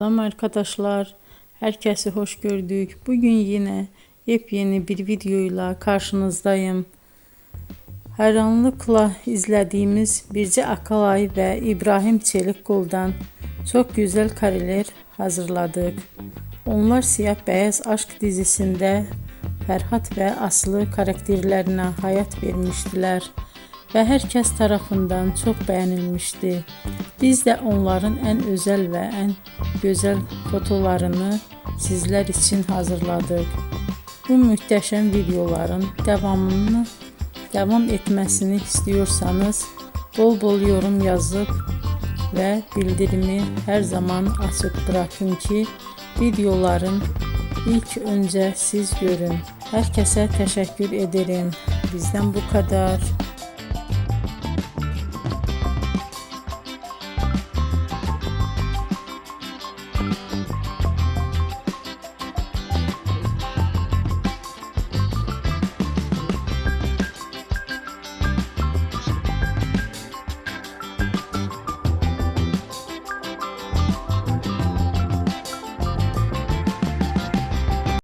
Selam arkadaşlar, herkese hoş gördük. Bugün yine yepyeni bir videoyla karşınızdayım. Hayranlıkla izlediğimiz Birce Akalay ve İbrahim Çelikkol'dan çok güzel kareler hazırladık. Onlar Siyah Beyaz Aşk dizisinde Ferhat ve Aslı karakterlerine hayat vermiştiler ve herkes tarafından çok beğenilmişti. Biz de onların en özel ve en güzel fotolarını sizler için hazırladık. Bu muhteşem videoların devam etmesini istiyorsanız bol bol yorum yazıp ve bildirimi her zaman açık bırakın ki videoların ilk önce siz görün. Herkese teşekkür ederim. Bizden bu kadar.